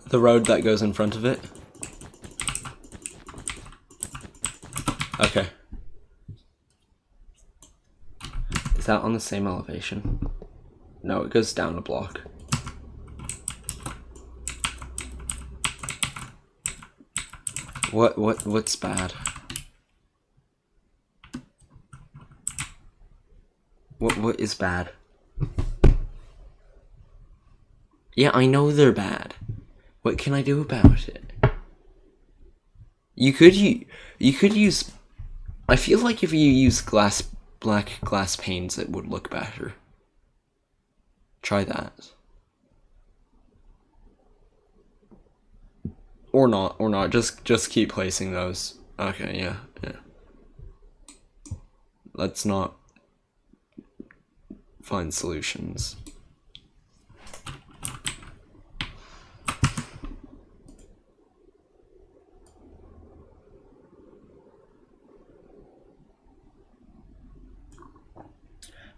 S1: The road that goes in front of it. Okay. Is that on the same elevation? No, it goes down a block. What's bad? What is bad? Yeah, I know they're bad. What can I do about it? You could use. I feel like if you use black glass panes, it would look better. Try that. Or not. Just keep placing those. Okay, yeah. Let's not find solutions.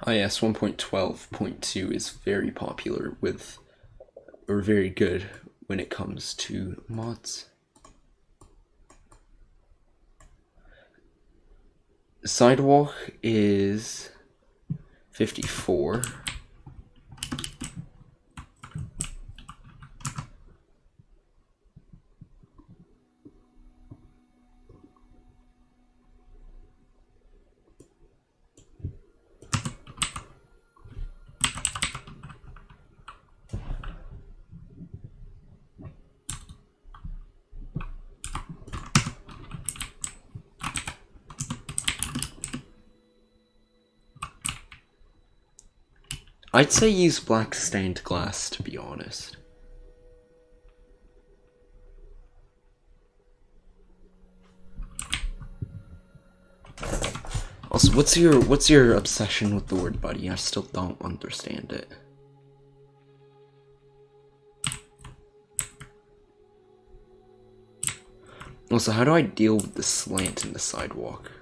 S1: Oh yes, 1.12.2 is very popular with, or very good when it comes to mods. Sidewalk is 54. I'd say use black stained glass, to be honest. Also, what's your obsession with the word buddy? I still don't understand it. Also, how do I deal with the slant in the sidewalk?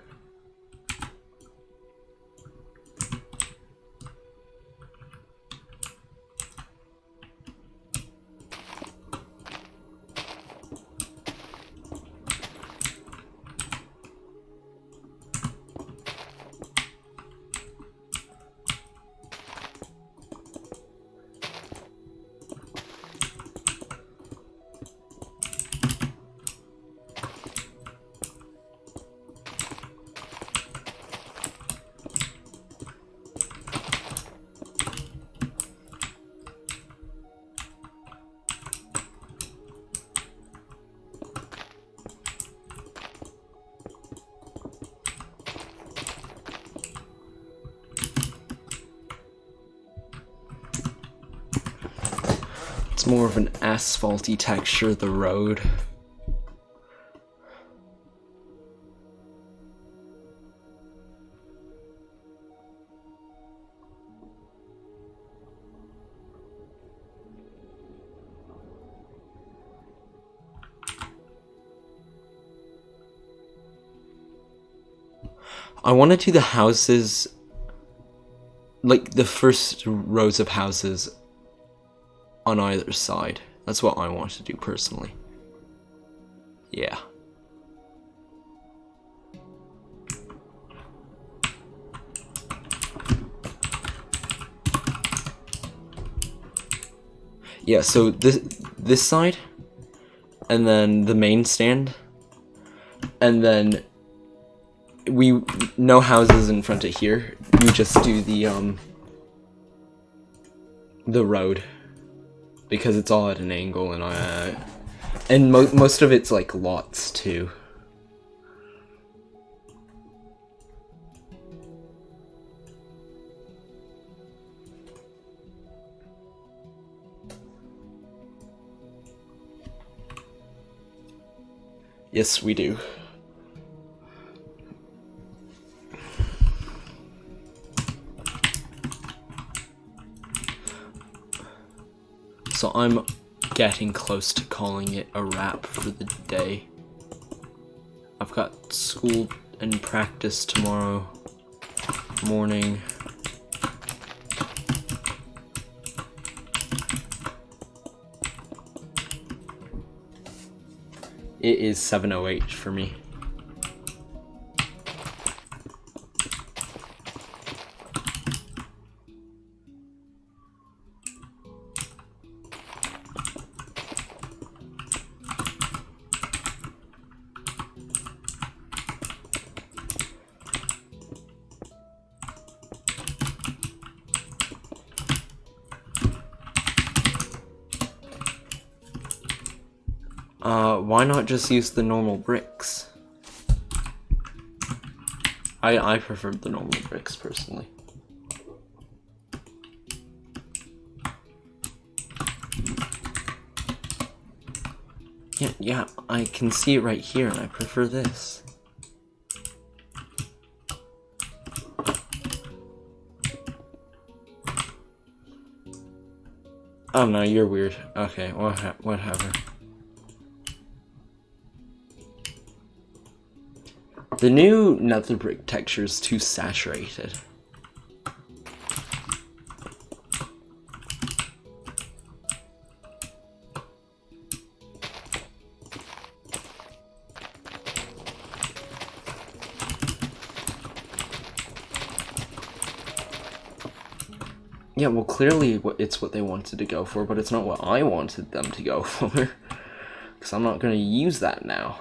S1: It's more of an asphalty texture, the road. I want to do the houses, like the first rows of houses on either side. That's what I want to do personally. Yeah. Yeah, so this side, and then the main stand, and then no houses in front of here. We just do the road, because it's all at an angle, and most of it's like lots too. Yes, we do. So I'm getting close to calling it a wrap for the day. I've got school and practice tomorrow morning. It is 7:08 for me. Why not just use the normal bricks? I prefer the normal bricks personally. Yeah, I can see it right here, and I prefer this. Oh no, you're weird. Okay, whatever. The new nether brick texture is too saturated. Yeah, well, clearly it's what they wanted to go for, but it's not what I wanted them to go for. Because I'm not going to use that now.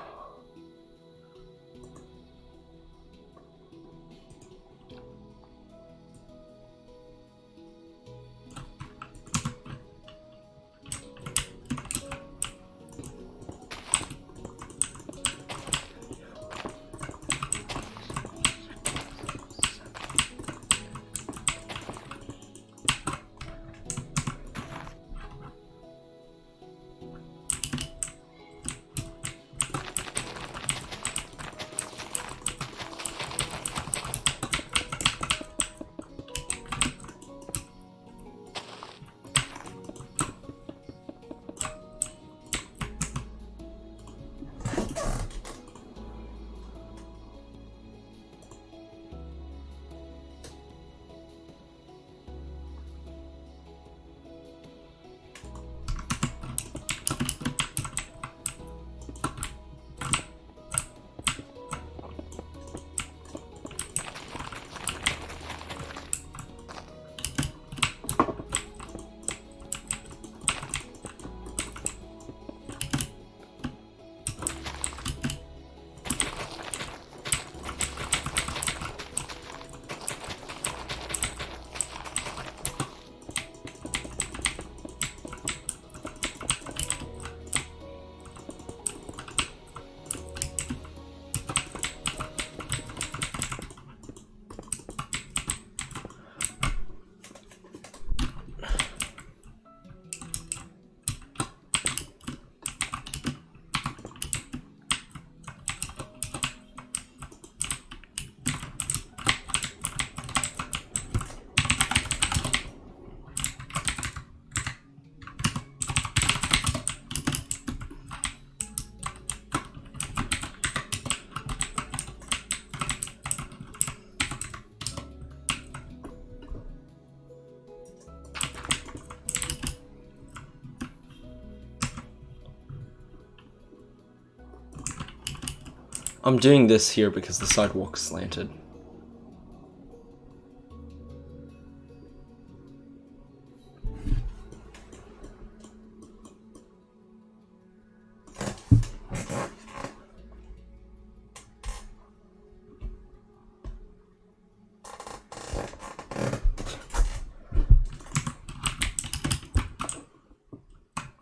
S1: I'm doing this here because the sidewalk's slanted.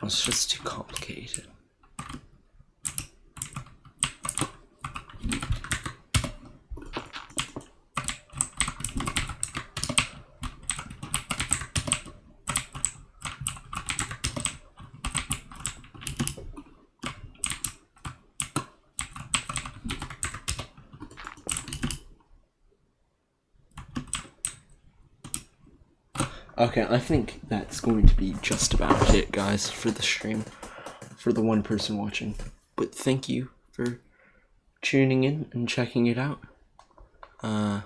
S1: It's just too complicated. Okay, I think that's going to be just about it, guys, for the stream, for the one person watching. But thank you for tuning in and checking it out. Gonna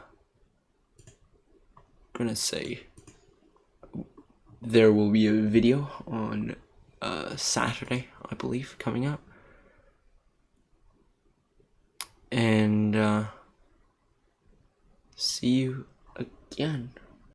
S1: say there will be a video on Saturday, I believe, coming up. And see you again.